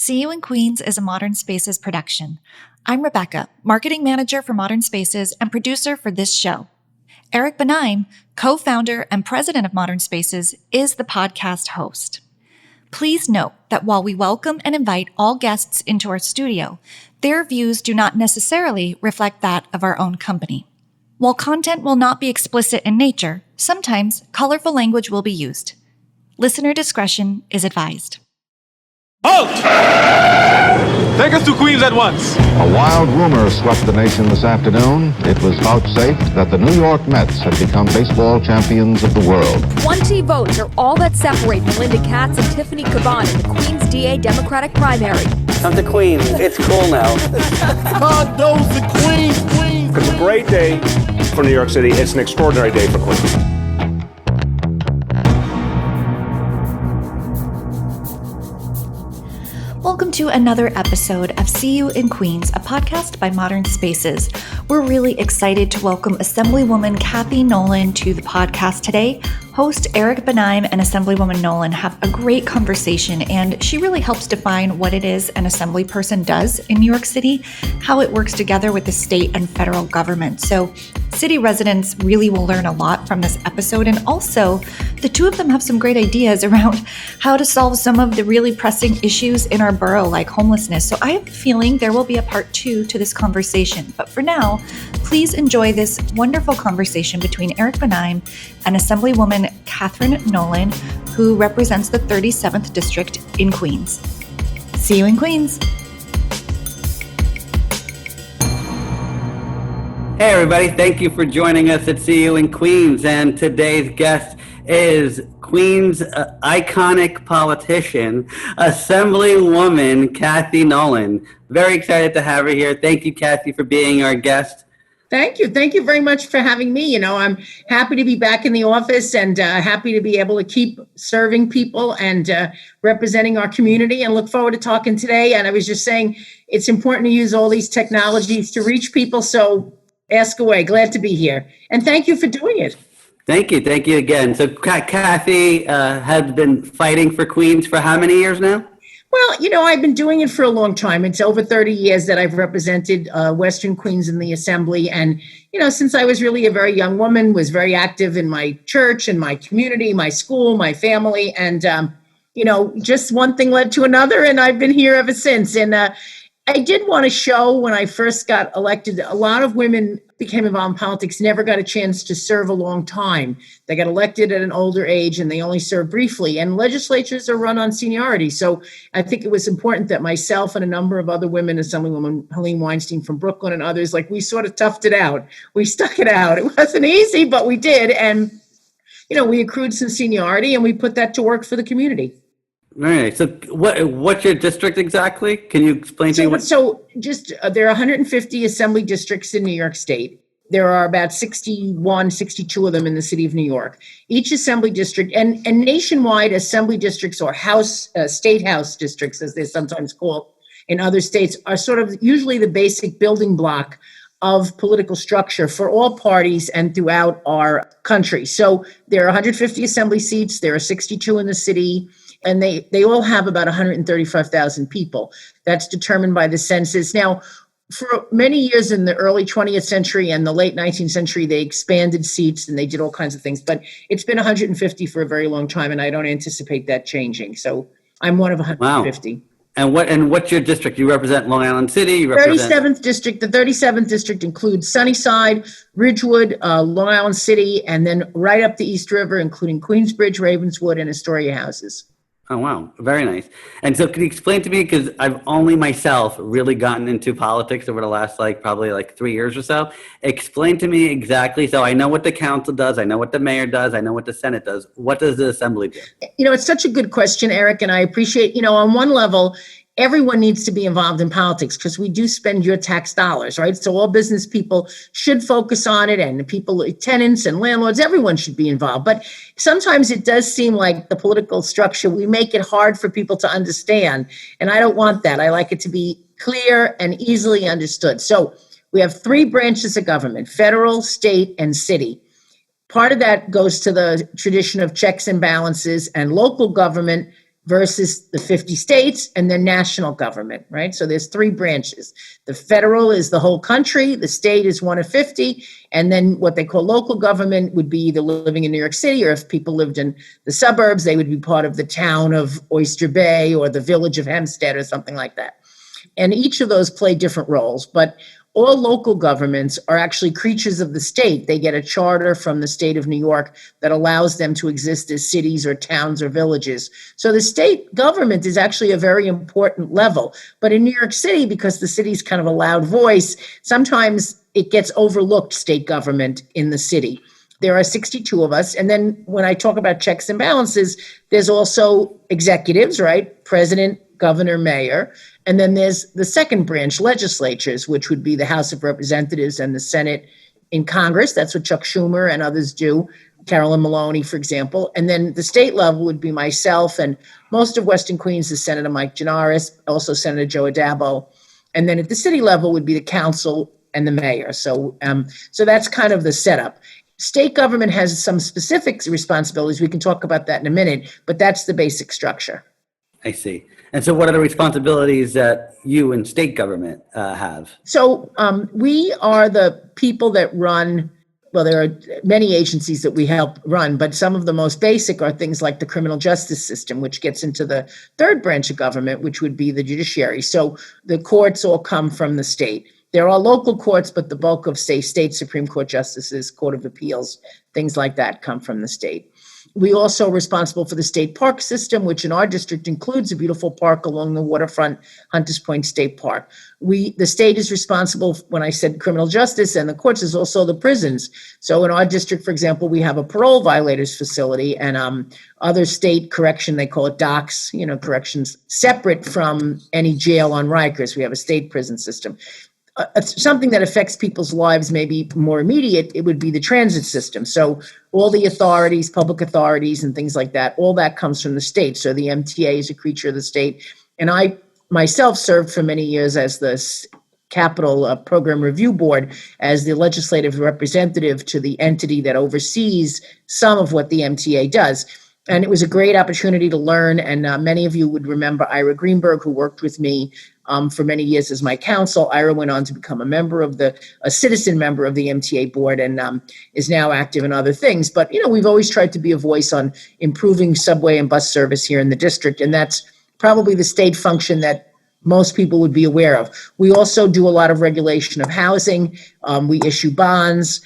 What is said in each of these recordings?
See You in Queens is a Modern Spaces production. I'm Rebekah, marketing manager for Modern Spaces and producer for this show. Eric Benaim, co-founder and president of Modern Spaces, is the podcast host. Please note that while we welcome and invite all guests into our studio, their views do not necessarily reflect that of our own company. While content will not be explicit in nature, sometimes colorful language will be used. Listener discretion is advised. Halt! Take us to Queens at once. A wild rumor swept the nation this afternoon. It was vouchsafed that the New York Mets had become baseball champions of the world. 20 votes are all that separate Melinda Katz and Tiffany Caban in the Queens DA Democratic primary. Come to Queens. It's cool now. Condos in Queens. It's a great day for New York City. It's an extraordinary day for Queens. Welcome to another episode of See You in Queens, a podcast by Modern Spaces. We're really excited to welcome Assemblywoman Cathy Nolan to the podcast today. Host Eric Benaim and Assemblywoman Nolan have a great conversation, and she really helps define what it is an assembly person does in New York City, how it works together with the state and federal government. So city residents really will learn a lot from this episode, and also the two of them have some great ideas around how to solve some of the really pressing issues in our borough, like homelessness. So I have a feeling there will be a part 2 to this conversation. But for now, please enjoy this wonderful conversation between Eric Benaim and Assemblywoman Cathy Nolan, who represents the 37th District in Queens. See you in Queens. Hey everybody, thank you for joining us at See You in Queens. And today's guest is Queens iconic politician, Assemblywoman Cathy Nolan. Very excited to have her here. Thank you, Cathy, for being our guest. Thank you. Thank you very much for having me. You know, I'm happy to be back in the office and happy to be able to keep serving people and representing our community, and look forward to talking today. And I was just saying it's important to use all these technologies to reach people. So ask away. Glad to be here. And thank you for doing it. Thank you. Thank you again. So Cathy has been fighting for Queens for how many years now? Well, you know, I've been doing it for a long time. It's over 30 years that I've represented Western Queens in the Assembly. And, you know, since I was really a very young woman, was very active in my church and my community, my school, my family. And, you know, just one thing led to another. And I've been here ever since. And I did want to show when I first got elected, a lot of women became involved in politics, never got a chance to serve a long time. They got elected at an older age and they only served briefly. And legislatures are run on seniority. So I think it was important that myself and a number of other women, Assemblywoman Helene Weinstein from Brooklyn and others, like we sort of toughed it out. We stuck it out. It wasn't easy, but we did. And, you know, we accrued some seniority and we put that to work for the community. All right. So what's your district exactly? Can you explain to me? There are 150 assembly districts in New York State. There are about 62 of them in the city of New York. Each assembly district and nationwide assembly districts, or state house districts, as they're sometimes called in other states, are sort of usually the basic building block of political structure for all parties and throughout our country. So there are 150 assembly seats. There are 62 in the city. And they all have about 135,000 people. That's determined by the census. Now, for many years in the early 20th century and the late 19th century, they expanded seats and they did all kinds of things. But it's been 150 for a very long time, and I don't anticipate that changing. So I'm one of 150. Wow. And what's your district? You represent Long Island City? You 37th district. The 37th district includes Sunnyside, Ridgewood, Long Island City, and then right up the East River, including Queensbridge, Ravenswood, and Astoria houses. Oh, wow. Very nice. And so can you explain to me, because I've only myself really gotten into politics over the last probably 3 years or so. Explain to me exactly. So I know what the council does. I know what the mayor does. I know what the Senate does. What does the assembly do? You know, it's such a good question, Eric. And I appreciate, you know, on one level, everyone needs to be involved in politics because we do spend your tax dollars, right? So all business people should focus on it, and people, tenants and landlords, everyone should be involved. But sometimes it does seem like the political structure, we make it hard for people to understand. And I don't want that. I like it to be clear and easily understood. So we have 3 branches of government: federal, state, and city. Part of that goes to the tradition of checks and balances, and local government versus the 50 states and then national government, right? So there's three branches. The federal is the whole country, the state is one of 50, and then what they call local government would be either living in New York City, or if people lived in the suburbs, they would be part of the town of Oyster Bay or the village of Hempstead or something like that. And each of those play different roles, but all local governments are actually creatures of the state. They get a charter from the state of New York that allows them to exist as cities or towns or villages. So the state government is actually a very important level. But in New York City, because the city's kind of a loud voice, sometimes it gets overlooked, state government in the city. There are 62 of us. And then when I talk about checks and balances, there's also executives, right? President, governor, mayor. And then there's the second branch, legislatures, which would be the House of Representatives and the Senate in Congress. That's what Chuck Schumer and others do, Carolyn Maloney, for example. And then the state level would be myself, and most of Western Queens is Senator Mike Gianaris, also Senator Joe Adabo. And then at the city level would be the council and the mayor. So that's kind of the setup. State government has some specific responsibilities. We can talk about that in a minute, but that's the basic structure. I see. And so what are the responsibilities that you and state government have? So we are the people that run, well, there are many agencies that we help run, but some of the most basic are things like the criminal justice system, which gets into the third branch of government, which would be the judiciary. So the courts all come from the state. There are local courts, but the bulk of, say, state Supreme Court justices, Court of Appeals, things like that come from the state. We also are responsible for the state park system, which in our district includes a beautiful park along the waterfront, Hunters Point State Park. The state is responsible, when I said criminal justice, and the courts is also the prisons. So in our district, for example, we have a parole violators facility, and other state correction, they call it docks, corrections, separate from any jail on Rikers. We have a state prison system. Something that affects people's lives, maybe more immediate, it would be the transit system. So all the authorities, public authorities and things like that, all that comes from the state. So the MTA is a creature of the state. And I myself served for many years as the Capital Program Review Board, as the legislative representative to the entity that oversees some of what the MTA does. And it was a great opportunity to learn. And many of you would remember Ira Greenberg, who worked with me for many years as my counsel. Ira went on to become a citizen member of the MTA board, and is now active in other things. But, we've always tried to be a voice on improving subway and bus service here in the district. And that's probably the state function that most people would be aware of. We also do a lot of regulation of housing. We issue bonds.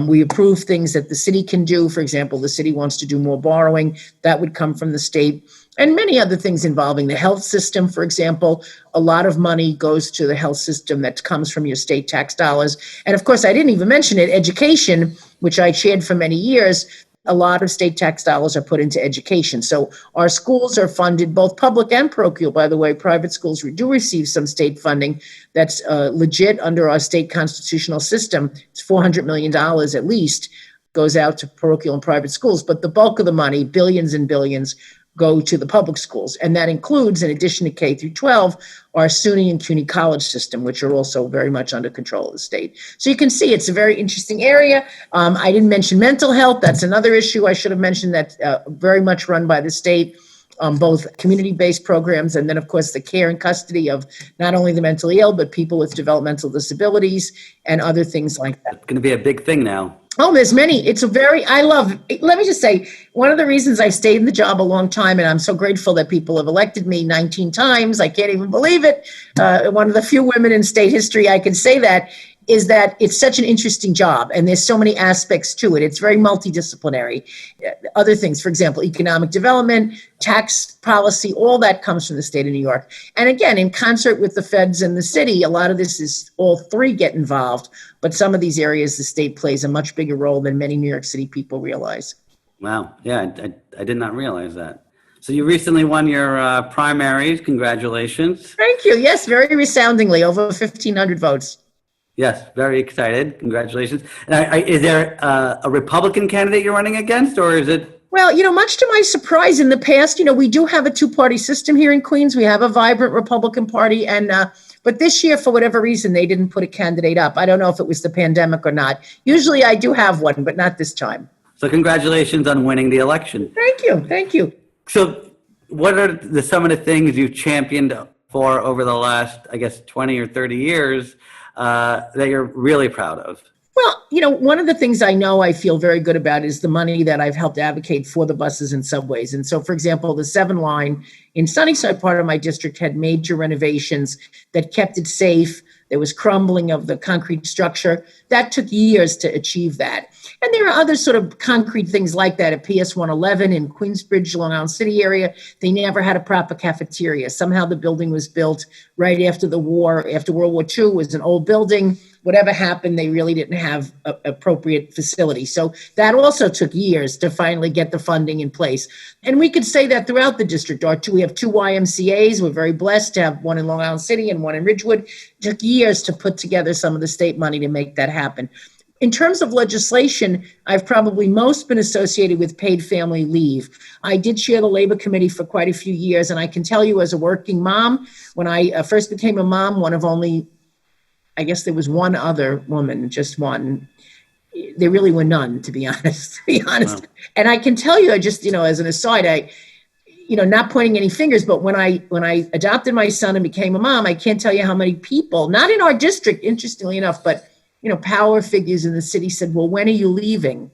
We approve things that the city can do. For example, the city wants to do more borrowing. That would come from the state. And many other things involving the health system, for example. A lot of money goes to the health system that comes from your state tax dollars. And of course, I didn't even mention it, education, which I chaired for many years. A lot of state tax dollars are put into education. So our schools are funded, both public and parochial, by the way. Private schools do receive some state funding that's legit under our state constitutional system. It's $400 million at least goes out to parochial and private schools. But the bulk of the money, billions and billions, go to the public schools. And that includes, in addition to K through 12, our SUNY and CUNY college system, which are also very much under control of the state. So you can see it's a very interesting area. I didn't mention mental health. That's another issue I should have mentioned, that's very much run by the state, both community-based programs and then, of course, the care and custody of not only the mentally ill, but people with developmental disabilities and other things like that. It's going to be a big thing now. Oh, there's many. Let me just say, one of the reasons I stayed in the job a long time, and I'm so grateful that people have elected me 19 times, I can't even believe it. One of the few women in state history I can say that, is that it's such an interesting job and there's so many aspects to it. It's very multidisciplinary. Other things, for example, economic development, tax policy, all that comes from the state of New York. And again, in concert with the feds and the city, a lot of this is all three get involved, but some of these areas the state plays a much bigger role than many New York City people realize. Wow. Yeah, I did not realize that. So you recently won your primaries. Congratulations. Thank you. Yes, very resoundingly, over 1,500 votes. Yes, very excited. Congratulations. And is there a Republican candidate you're running against, or is it? Well, much to my surprise, in the past, we do have a two-party system here in Queens. We have a vibrant Republican Party, and but this year, for whatever reason, they didn't put a candidate up. I don't know if it was the pandemic or not. Usually I do have one, but not this time. So congratulations on winning the election. Thank you. Thank you. So What are some of the things you've championed for over the last, I guess, 20 or 30 years that you're really proud of? Well, one of the things I feel very good about is the money that I've helped advocate for the buses and subways. And so, for example, the 7 line in Sunnyside, part of my district, had major renovations that kept it safe. There was crumbling of the concrete structure. That took years to achieve that. And there are other sort of concrete things like that at PS 111 in Queensbridge, Long Island City area. They never had a proper cafeteria. Somehow the building was built right after the war, after World War II. It was an old building. Whatever happened, they really didn't have appropriate facilities. So that also took years to finally get the funding in place. And we could say that throughout the district. We have 2 YMCAs. We're very blessed to have one in Long Island City and one in Ridgewood. It took years to put together some of the state money to make that happen. In terms of legislation, I've probably most been associated with paid family leave. I did chair the labor committee for quite a few years, and I can tell you as a working mom, when I first became a mom, one of only, I guess there was one other woman, just one. There really were none, to be honest. Wow. And I can tell you, I just, as an aside, not pointing any fingers, but when I adopted my son and became a mom, I can't tell you how many people, not in our district, interestingly enough, but power figures in the city said, well, when are you leaving?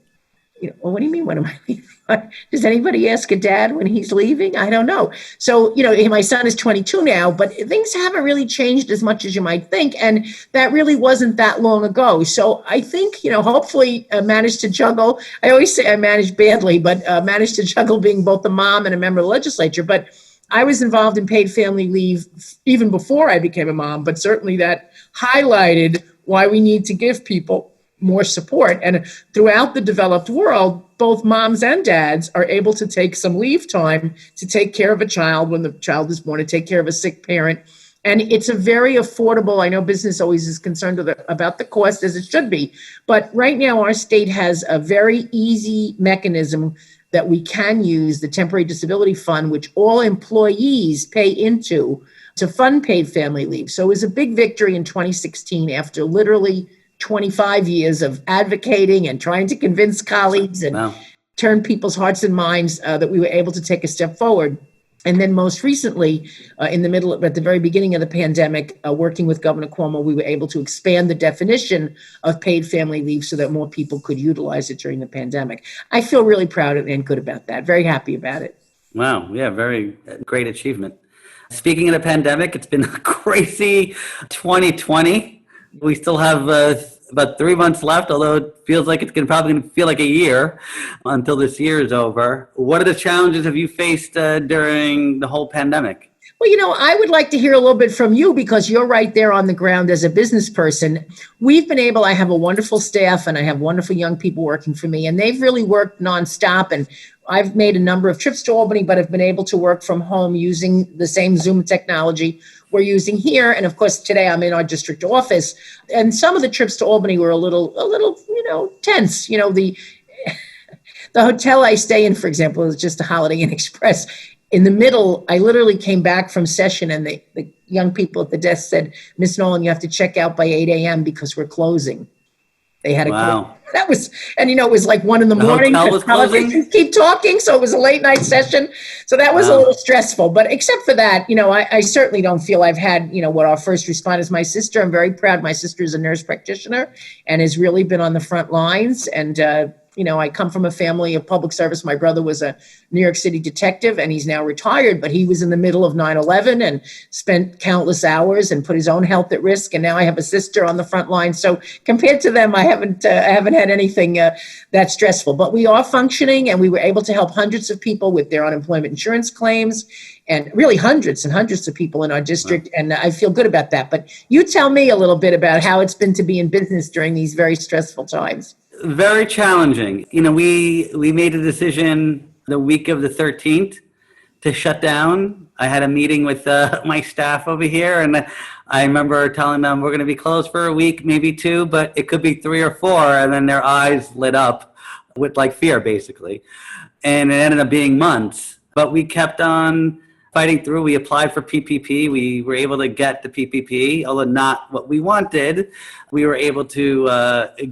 Well, what do you mean, when am I leaving? Does anybody ask a dad when he's leaving? I don't know. So, my son is 22 now, but things haven't really changed as much as you might think. And that really wasn't that long ago. So I think, hopefully managed to juggle. I always say I managed badly, but managed to juggle being both a mom and a member of the legislature. But I was involved in paid family leave even before I became a mom, but certainly that highlighted why we need to give people more support. And throughout the developed world, both moms and dads are able to take some leave time to take care of a child when the child is born, to take care of a sick parent. And it's a very affordable, I know business always is concerned about the cost, as it should be. But right now, our state has a very easy mechanism that we can use, the Temporary Disability Fund, which all employees pay into to fund paid family leave. So it was a big victory in 2016 after literally 25 years of advocating and trying to convince colleagues and turn people's hearts and minds that we were able to take a step forward. And then most recently, at the very beginning of the pandemic, working with Governor Cuomo, we were able to expand the definition of paid family leave so that more people could utilize it during the pandemic. I feel really proud and good about that. Very happy about it. Wow. Yeah, very great achievement. Speaking of the pandemic, it's been a crazy 2020. We still have about 3 months left, although it feels like it's probably going to feel like a year until this year is over. What are the challenges have you faced during the whole pandemic? Well, I would like to hear a little bit from you because you're right there on the ground as a business person. I have a wonderful staff and I have wonderful young people working for me, and they've really worked nonstop. And I've made a number of trips to Albany, but have been able to work from home using the same Zoom technology we're using here. And of course, today I'm in our district office. And some of the trips to Albany were a little, tense. The hotel I stay in, for example, is just a Holiday Inn Express. In the middle, I literally came back from session and the young people at the desk said, Miss Nolan, you have to check out by 8 a.m. because we're closing. They had that was, and it was like 1 a.m. Hotel was closing? Keep talking. So it was a late night session. So that was a little stressful, but except for that, I certainly don't feel I've had, what our first responders, my sister, I'm very proud. My sister is a nurse practitioner and has really been on the front lines. And, I come from a family of public service. My brother was a New York City detective and he's now retired, but he was in the middle of 9/11 and spent countless hours and put his own health at risk. And now I have a sister on the front line. So compared to them, I haven't had anything that stressful, but we are functioning and we were able to help hundreds of people with their unemployment insurance claims and really hundreds and hundreds of people in our district. Wow. And I feel good about that. But you tell me a little bit about how it's been to be in business during these very stressful times. Very challenging. We made a decision the week of the 13th to shut down. I had a meeting with my staff over here, and I remember telling them we're going to be closed for a week, maybe 2, but it could be 3 or 4. And then their eyes lit up with fear, basically. And it ended up being months, but we kept on fighting through. We applied for PPP. We were able to get the PPP, although not what we wanted. We were able to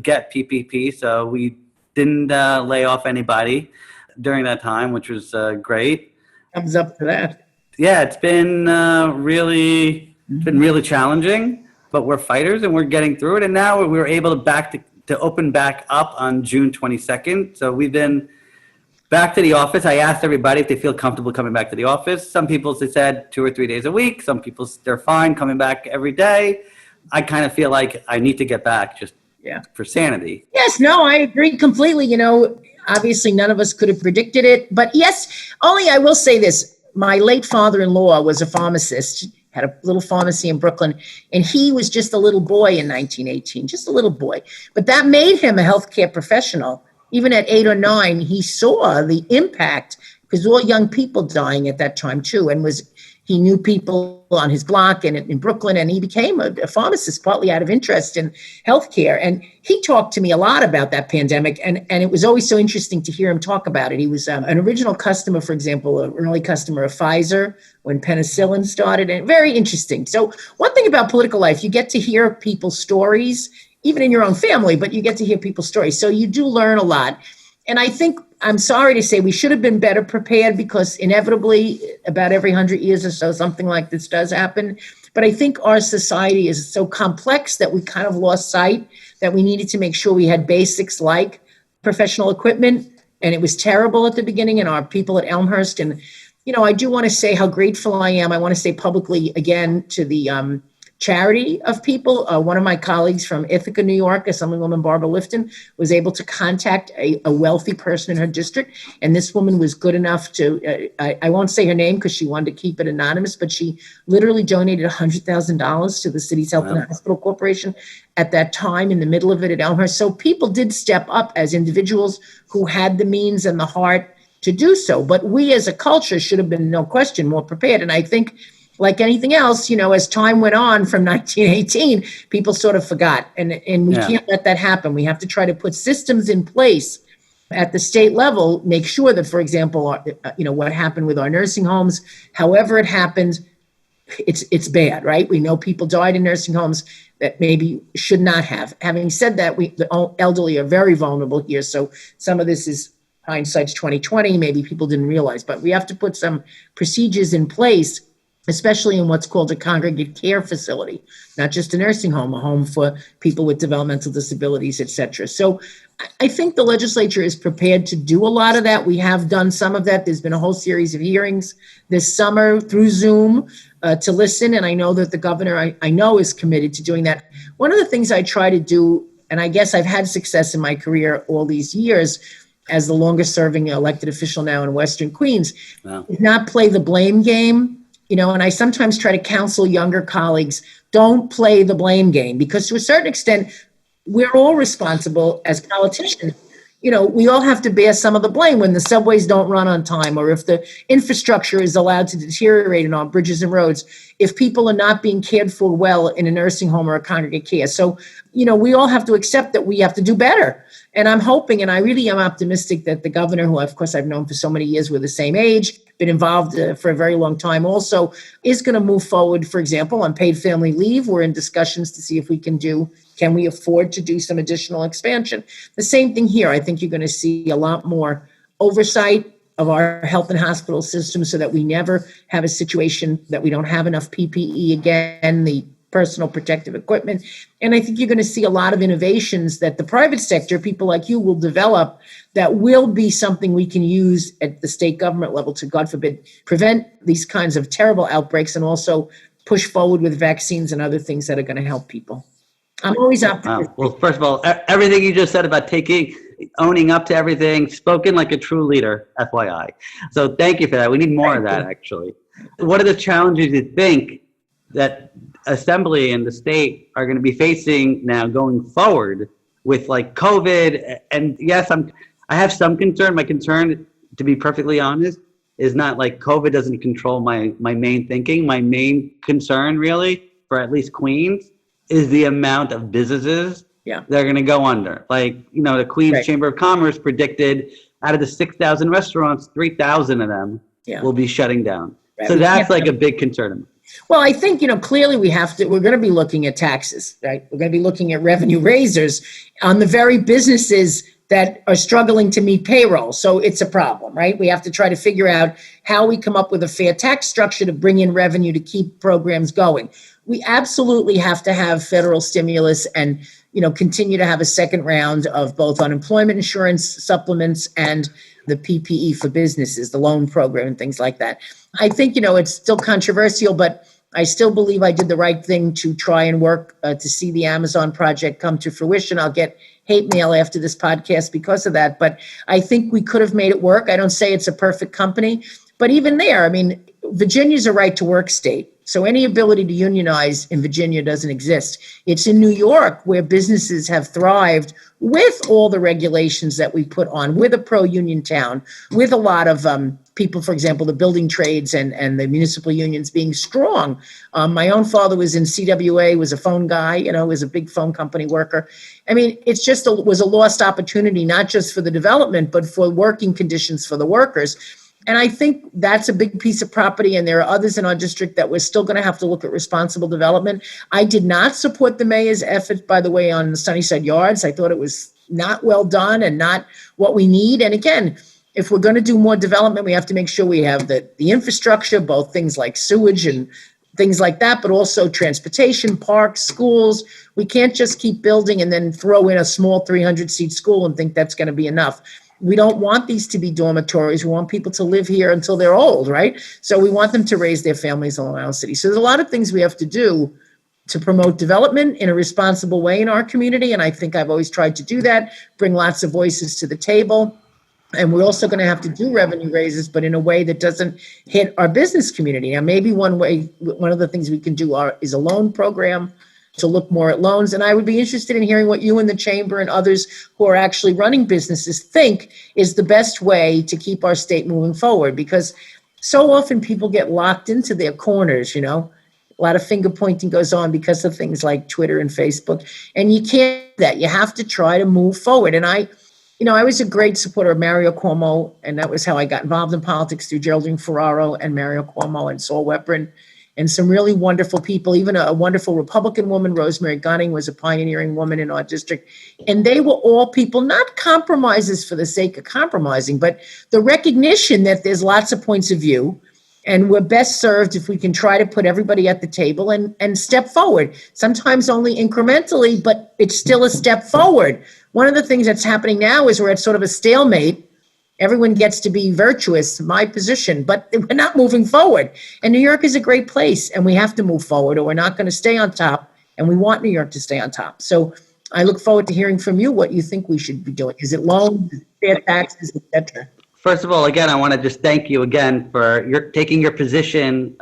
get PPP, so we didn't lay off anybody during that time, which was great. Thumbs up to that. Yeah, it's been really challenging, but we're fighters and we're getting through it. And now we were able to open back up on June 22nd. So we've been back to the office. I asked everybody if they feel comfortable coming back to the office. Some people said 2 or 3 days a week. Some people, they're fine coming back every day. I kind of feel like I need to get back just for sanity. Yes, no, I agree completely. Obviously none of us could have predicted it, but yes, only I will say this. My late father-in-law was a pharmacist, had a little pharmacy in Brooklyn, and he was just a little boy in 1918, just a little boy. But that made him a healthcare professional. Even at 8 or 9, he saw the impact, because all young people dying at that time too, and he knew people on his block and in Brooklyn, and he became a pharmacist partly out of interest in healthcare. And he talked to me a lot about that pandemic, and it was always so interesting to hear him talk about it. He was an original customer, for example, an early customer of Pfizer when penicillin started, and very interesting. So one thing about political life, you get to hear people's stories, even in your own family, but you get to hear people's stories. So you do learn a lot. And I think, I'm sorry to say, we should have been better prepared, because inevitably about every 100 years or so, something like this does happen. But I think our society is so complex that we kind of lost sight that we needed to make sure we had basics like professional equipment. And it was terrible at the beginning, and our people at Elmhurst. And, I do want to say how grateful I am. I want to say publicly again to the charity of people. One of my colleagues from Ithaca, New York, Assemblywoman Barbara Lifton, was able to contact a wealthy person in her district. And this woman was good enough to, I won't say her name because she wanted to keep it anonymous, but she literally donated $100,000 to the city's Health and Hospital Corporation at that time, in the middle of it at Elmhurst. So people did step up as individuals who had the means and the heart to do so. But we as a culture should have been, no question, more prepared. And I think, like anything else, as time went on from 1918, people sort of forgot. And we can't let that happen. We have to try to put systems in place at the state level, make sure that, for example, what happened with our nursing homes, however it happened, it's bad, right? We know people died in nursing homes that maybe should not have. Having said that, the elderly are very vulnerable here. So some of this is hindsight's 2020. Maybe people didn't realize, but we have to put some procedures in place, especially in what's called a congregate care facility, not just a nursing home, a home for people with developmental disabilities, et cetera. So I think the legislature is prepared to do a lot of that. We have done some of that. There's been a whole series of hearings this summer through Zoom to listen. And I know that the governor, I know, is committed to doing that. One of the things I try to do, and I guess I've had success in my career all these years as the longest serving elected official now in Western Queens, is not play the blame game. And I sometimes try to counsel younger colleagues, don't play the blame game, because to a certain extent, we're all responsible as politicians. We all have to bear some of the blame when the subways don't run on time, or if the infrastructure is allowed to deteriorate in our bridges and roads, if people are not being cared for well in a nursing home or a congregate care. So, we all have to accept that we have to do better. And I'm hoping, and I really am optimistic, that the governor, who of course I've known for so many years, we're the same age, been involved for a very long time also, is going to move forward, for example, on paid family leave. We're in discussions to see if we can we afford to do some additional expansion. The same thing here. I think you're going to see a lot more oversight of our health and hospital system so that we never have a situation that we don't have enough PPE again, the personal protective equipment. And I think you're going to see a lot of innovations that the private sector, people like you, will develop that will be something we can use at the state government level to, God forbid, prevent these kinds of terrible outbreaks, and also push forward with vaccines and other things that are going to help people. I'm always optimistic. Well, first of all, everything you just said about owning up to everything, spoken like a true leader, FYI. So thank you for that. We need more of that, actually. What are the challenges you think that Assembly and the state are going to be facing now going forward with like COVID? And yes, I have some concern. My concern, to be perfectly honest, is not like COVID doesn't control my main thinking. My main concern really, for at least Queens, is the amount of businesses that are going to go under. Like, the Queens Chamber of Commerce predicted out of the 6,000 restaurants, 3,000 of them will be shutting down. Right. So that's like a big concern. Well, I think, clearly we're going to be looking at taxes, right? We're going to be looking at revenue raisers on the very businesses that are struggling to meet payroll. So it's a problem, right? We have to try to figure out how we come up with a fair tax structure to bring in revenue to keep programs going. We absolutely have to have federal stimulus and, continue to have a second round of both unemployment insurance supplements and the PPE for businesses, the loan program and things like that. I think, it's still controversial, but I still believe I did the right thing to try and work to see the Amazon project come to fruition. I'll get hate mail after this podcast because of that, but I think we could have made it work. I don't say it's a perfect company, but even there, Virginia's a right to work state. So any ability to unionize in Virginia doesn't exist. It's in New York where businesses have thrived with all the regulations that we put on, with a pro-union town, with a lot of people, for example, the building trades and the municipal unions being strong. My own father was in CWA, was a phone guy, was a big phone company worker. It's just was a lost opportunity, not just for the development, but for working conditions for the workers. And I think that's a big piece of property. And there are others in our district that we're still going to have to look at responsible development. I did not support the mayor's effort, by the way, on the Sunnyside Yards. I thought it was not well done and not what we need. And again, if we're going to do more development, we have to make sure we have the infrastructure, both things like sewage and things like that, but also transportation, parks, schools. We can't just keep building and then throw in a small 300-seat school and think that's going to be enough. We don't want these to be dormitories. We want people to live here until they're old, right? So we want them to raise their families in Long Island City. So there's a lot of things we have to do to promote development in a responsible way in our community. And I think I've always tried to do that, bring lots of voices to the table. And we're also going to have to do revenue raises, but in a way that doesn't hit our business community. Now, maybe one of the things we can do is a loan program to look more at loans. And I would be interested in hearing what you and the chamber and others who are actually running businesses think is the best way to keep our state moving forward, because so often people get locked into their corners, a lot of finger pointing goes on because of things like Twitter and Facebook, and you can't do that. You have to try to move forward. And I was a great supporter of Mario Cuomo, and that was how I got involved in politics, through Geraldine Ferraro and Mario Cuomo and Saul Weprin, and some really wonderful people. Even a wonderful Republican woman, Rosemary Gunning, was a pioneering woman in our district. And they were all people, not compromises for the sake of compromising, but the recognition that there's lots of points of view, and we're best served if we can try to put everybody at the table and step forward. Sometimes only incrementally, but it's still a step forward. One of the things that's happening now is we're at sort of a stalemate. Everyone gets to be virtuous, my position, but we're not moving forward. And New York is a great place, and we have to move forward, or we're not going to stay on top, and we want New York to stay on top. So I look forward to hearing from you what you think we should be doing. Is it loans, fair taxes, et cetera? First of all, again, I want to just thank you again for taking your position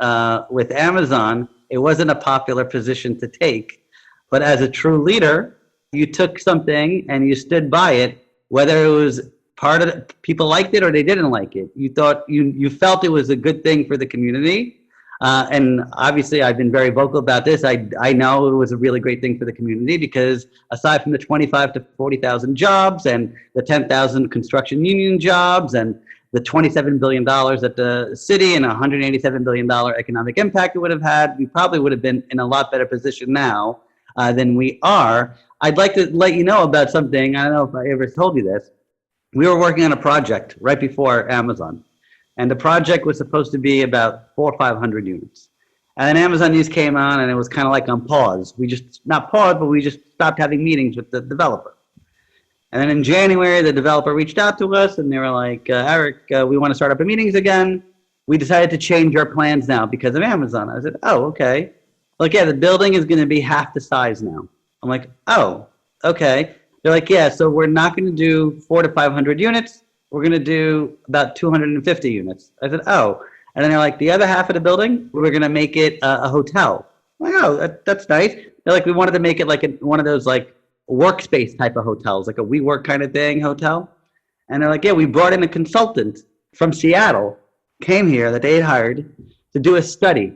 with Amazon. It wasn't a popular position to take, but as a true leader, you took something and you stood by it, whether it was part of it, people liked it or they didn't like it. You thought you felt it was a good thing for the community. And obviously I've been very vocal about this. I know it was a really great thing for the community, because aside from the 25 to 40,000 jobs and the 10,000 construction union jobs and the $27 billion at the city and $187 billion economic impact it would have had, we probably would have been in a lot better position now than we are. I'd like to let you know about something. I don't know if I ever told you this. We were working on a project right before Amazon, and the project was supposed to be about 400 or 500 units. And then Amazon News came on, and it was kind of like on pause. We just, not paused, but we just stopped having meetings with the developer. And then in January, the developer reached out to us, and they were like, Eric, we want to start up the meetings again. We decided to change our plans now because of Amazon. I said, oh, okay. Like, yeah, the building is going to be half the size now. I'm like, oh, okay. They're like, yeah, so we're not going to do 400 to 500 units. We're going to do about 250 units. I said, oh. And then they're like, the other half of the building, we're going to make it a hotel. I'm like, oh, that's nice. They're like, we wanted to make it like one of those like workspace type of hotels, like a WeWork kind of thing hotel. And they're like, yeah, we brought in a consultant from Seattle, came here that they had hired to do a study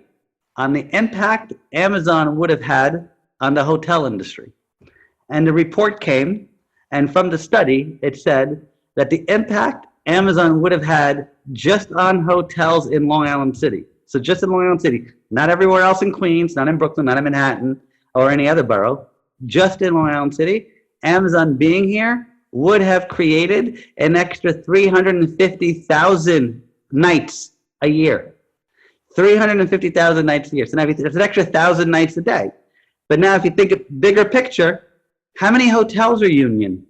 on the impact Amazon would have had on the hotel industry. And the report came, and from the study, it said that the impact Amazon would have had just on hotels in Long Island City. So just in Long Island City, not everywhere else in Queens, not in Brooklyn, not in Manhattan, or any other borough, just in Long Island City, Amazon being here would have created an extra 350,000 nights a year. 350,000 nights a year. So now it's an extra 1,000 nights a day. But now if you think of bigger picture, how many hotels are union?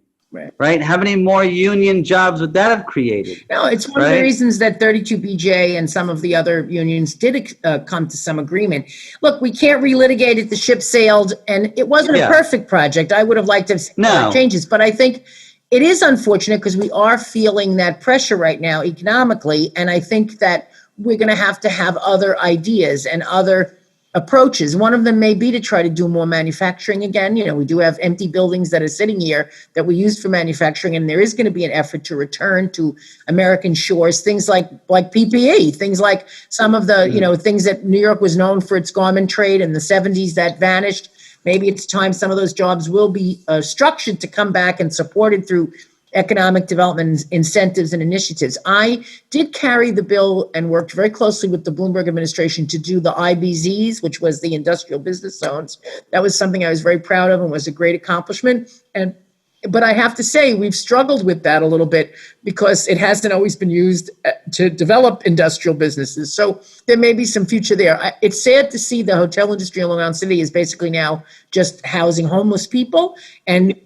Right? How many more union jobs would that have created? No, it's one of the reasons that 32BJ and some of the other unions did come to some agreement. Look, we can't relitigate it. The ship sailed, and it wasn't a perfect project. I would have liked to have changes, but I think it is unfortunate because we are feeling that pressure right now economically, and I think that we're going to have other ideas and other approaches. One of them may be to try to do more manufacturing again. You know, we do have empty buildings that are sitting here that we used for manufacturing, and there is going to be an effort to return to American shores, things like PPE, things like some of the, things that New York was known for its garment trade in the 70s that vanished. Maybe it's time some of those jobs will be structured to come back and supported through economic development incentives and initiatives. I did carry the bill and worked very closely with the Bloomberg administration to do the IBZs, which was the industrial business zones. That was something I was very proud of and was a great accomplishment. But I have to say, we've struggled with that a little bit because it hasn't always been used to develop industrial businesses. So there may be some future there. It's sad to see the hotel industry in Long Island City is basically now just housing homeless people.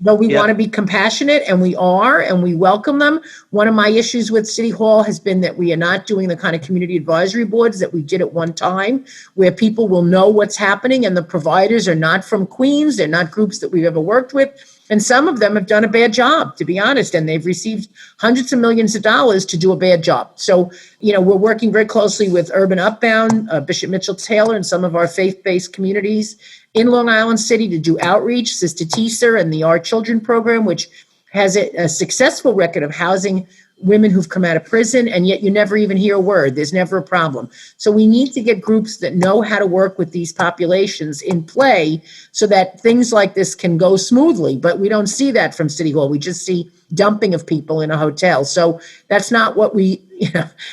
But we want to be compassionate, and we are, and we welcome them. One of my issues with City Hall has been that we are not doing the kind of community advisory boards that we did at one time, where people will know what's happening, and the providers are not from Queens. They're not groups that we've ever worked with. And some of them have done a bad job, to be honest, and they've received hundreds of millions of dollars to do a bad job. So, we're working very closely with Urban Upbound, Bishop Mitchell Taylor, and some of our faith-based communities in Long Island City to do outreach, Sister Teaser and the Our Children program, which has a successful record of housing women who've come out of prison, and yet you never even hear a word. There's never a problem. So we need to get groups that know how to work with these populations in play so that things like this can go smoothly. But we don't see that from City Hall. We just see dumping of people in a hotel. So that's not what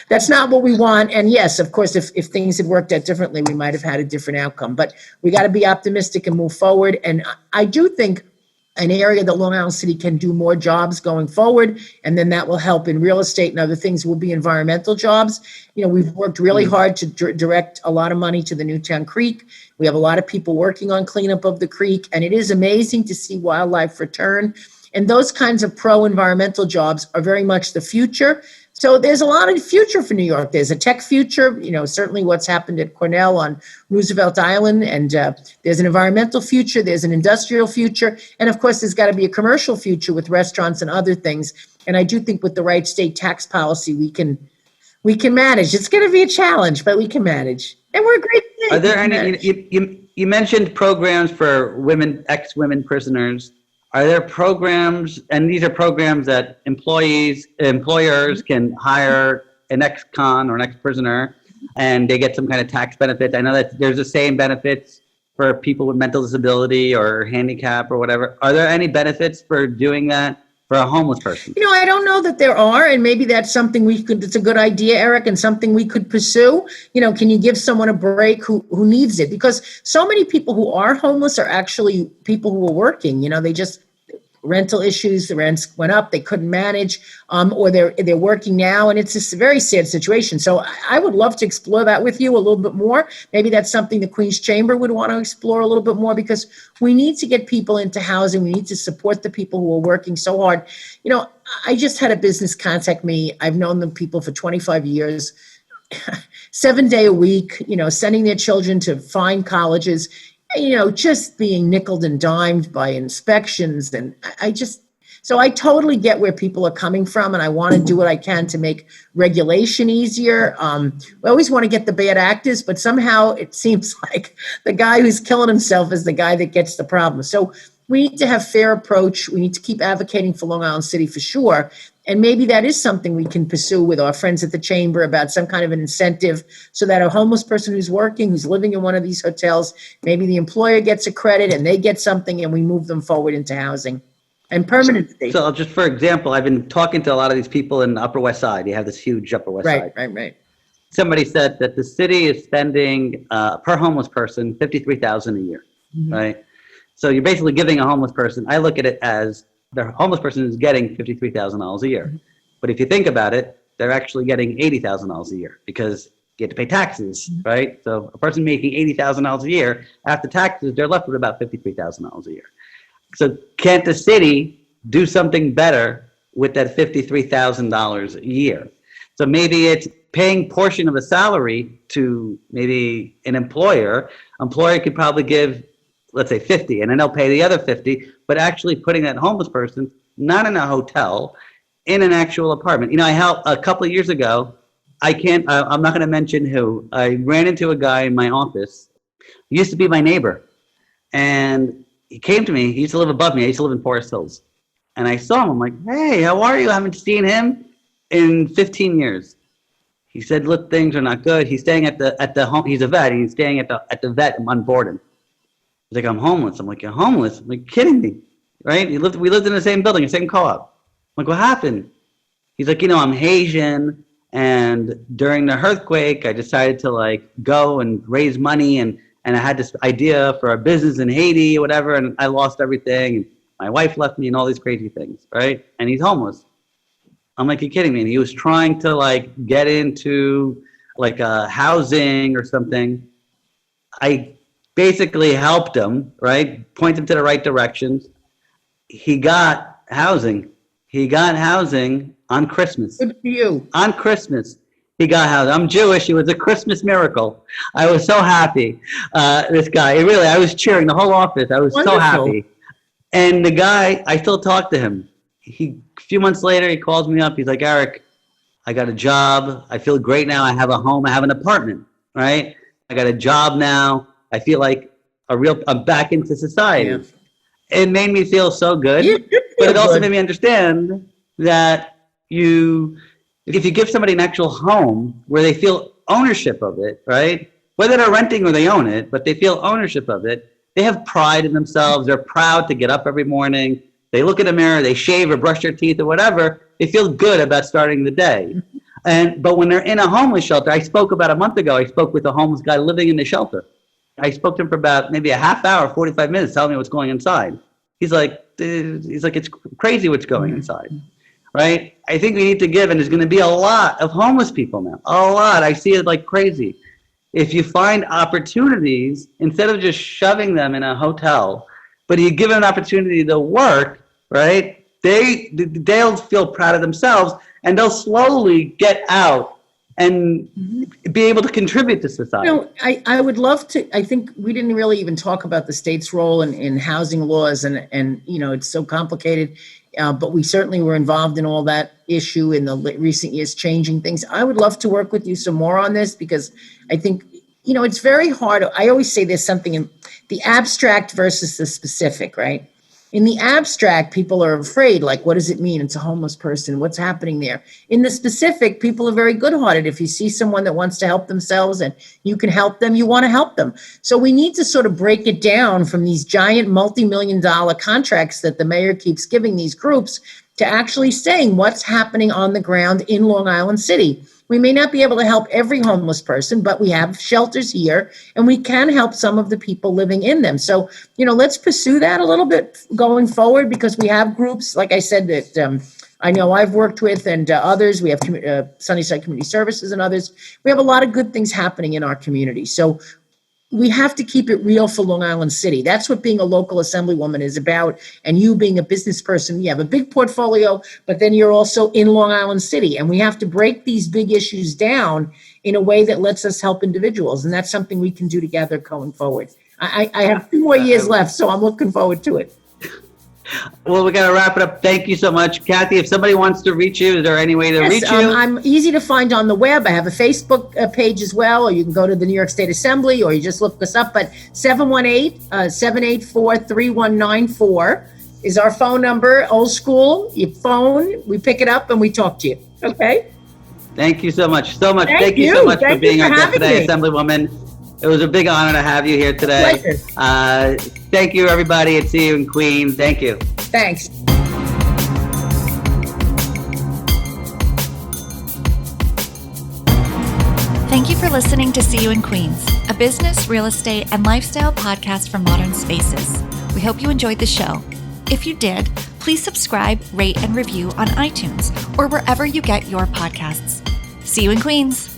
that's not what we want. And yes, of course, if things had worked out differently, we might have had a different outcome. But we got to be optimistic and move forward. And I do think an area that Long Island City can do more jobs going forward, and then that will help in real estate and other things will be environmental jobs. We've worked really hard to direct a lot of money to the Newtown Creek. We have a lot of people working on cleanup of the creek, and it is amazing to see wildlife return. And those kinds of pro-environmental jobs are very much the future. So there's a lot of future for New York. There's a tech future, certainly what's happened at Cornell on Roosevelt Island, and there's an environmental future, there's an industrial future, and of course there's got to be a commercial future with restaurants and other things. And I do think with the right state tax policy, we can manage. It's going to be a challenge, but we can manage. And we're a great state. Are there any, you mentioned programs for ex-women prisoners. Are there programs, and these are programs that employers can hire an ex-con or an ex-prisoner, and they get some kind of tax benefit? I know that there's the same benefits for people with mental disability or handicap or whatever. Are there any benefits for doing that for a homeless person? I don't know that there are, and maybe that's something it's a good idea, Eric, and something we could pursue. Can you give someone a break who needs it? Because so many people who are homeless are actually people who are working. They just rental issues, the rents went up, they couldn't manage, or they're working now, and it's a very sad situation. So I would love to explore that with you a little bit more. Maybe that's something the Queen's Chamber would want to explore a little bit more, because we need to get people into housing. We need to support the people who are working so hard. I just had a business contact me. I've known the people for 25 years, 7 day a week, sending their children to fine colleges, just being nickeled and dimed by inspections. And so I totally get where people are coming from, and I want to do what I can to make regulation easier. We always want to get the bad actors, but somehow it seems like the guy who's killing himself is the guy that gets the problem. So we need to have fair approach. We need to keep advocating for Long Island City for sure. And maybe that is something we can pursue with our friends at the Chamber about some kind of an incentive so that a homeless person who's working, who's living in one of these hotels, maybe the employer gets a credit and they get something and we move them forward into housing and permanency. So just for example, I've been talking to a lot of these people in the Upper West Side. You have this huge Upper West Side. Right. Somebody said that the city is spending per homeless person $53,000 a year, right? So you're basically giving a homeless person, I look at it as the homeless person is getting $53,000 a year. But if you think about it, they're actually getting $80,000 a year because you have to pay taxes, right? So a person making $80,000 a year after taxes, they're left with about $53,000 a year. So can't the city do something better with that $53,000 a year? So maybe it's paying portion of a salary to maybe an employer. Employer could probably give, let's say 50, and then they'll pay the other 50, but actually putting that homeless person, not in a hotel, in an actual apartment. You know, I helped a couple of years ago. I'm not going to mention who. I ran into a guy in my office. He used to be my neighbor. And he came to me. He used to live above me. I used to live in Forest Hills. And I saw him. I'm like, hey, how are you? I haven't seen him in 15 years. He said, look, things are not good. He's staying at the home. He's a vet. He's staying at the vet on board. He's like, I'm homeless. I'm like, you're homeless? I'm like, kidding me, right? We lived in the same building, the same co-op. I'm like, what happened? He's like, you know, I'm Haitian. And during the earthquake, I decided to like go and raise money, and I had this idea for a business in Haiti or whatever, and I lost everything. And my wife left me and all these crazy things, right? And he's homeless. I'm like, you're kidding me. And he was trying to like get into like a housing or something. I basically helped him, right? Point him to the right directions. He got housing. He got housing on Christmas. Good for you. On Christmas, he got housing. I'm Jewish. It was a Christmas miracle. I was so happy. This guy, I was cheering the whole office. I was Wonderful. So happy. And the guy, I still talk to him. A few months later, he calls me up. He's like, Eric, I got a job. I feel great now. I have a home. I have an apartment, right? I got a job now. I feel like I'm back into society. Yeah. It made me feel so good, but it also made me understand that if you give somebody an actual home where they feel ownership of it, right? Whether they're renting or they own it, but they feel ownership of it, they have pride in themselves. They're proud to get up every morning. They look in the mirror, they shave or brush their teeth or whatever. They feel good about starting the day. But when they're in a homeless shelter, I spoke about a month ago, I spoke with a homeless guy living in the shelter. I spoke to him for about maybe a half hour, 45 minutes, telling me what's going inside. He's like, it's crazy what's going inside, right? I think we need to give, and there's going to be a lot of homeless people now, a lot. I see it like crazy. If you find opportunities, instead of just shoving them in a hotel, but you give them an opportunity to work, right? They'll feel proud of themselves, and they'll slowly get out and be able to contribute to society. You know, I would love to. I think we didn't really even talk about the state's role in housing laws, and you know, it's so complicated. But we certainly were involved in all that issue in the recent years, changing things. I would love to work with you some more on this, because I think, you know, it's very hard. I always say there's something in the abstract versus the specific, right? In the abstract, people are afraid, like, what does it mean? It's a homeless person. What's happening there? In the specific, people are very good-hearted. If you see someone that wants to help themselves and you can help them, you want to help them. So we need to sort of break it down from these giant multi-million-dollar contracts that the mayor keeps giving these groups to actually saying what's happening on the ground in Long Island City. We may not be able to help every homeless person, but we have shelters here, and we can help some of the people living in them. So, you know, let's pursue that a little bit going forward, because we have groups, like I said, that I know I've worked with, and others. We have Sunnyside Community Services and others. We have a lot of good things happening in our community. So we have to keep it real for Long Island City. That's what being a local assemblywoman is about. And you being a business person, you have a big portfolio, but then you're also in Long Island City. And we have to break these big issues down in a way that lets us help individuals. And that's something we can do together going forward. I have 2 more years left, so I'm looking forward to it. Well, we got to wrap it up. Thank you so much, Cathy. If somebody wants to reach you, is there any way to reach you? I'm easy to find on the web. I have a Facebook page as well, or you can go to the New York State Assembly, or you just look us up. But 718-784-3194 is our phone number. Old school, you phone, we pick it up and we talk to you. Okay? Thank you so much. Thank you so much for being our guest today, Assemblywoman. It was a big honor to have you here today. Pleasure. Thank you, everybody, at See You in Queens. Thank you. Thanks. Thank you for listening to See You in Queens, a business, real estate, and lifestyle podcast from Modern Spaces. We hope you enjoyed the show. If you did, please subscribe, rate, and review on iTunes or wherever you get your podcasts. See you in Queens.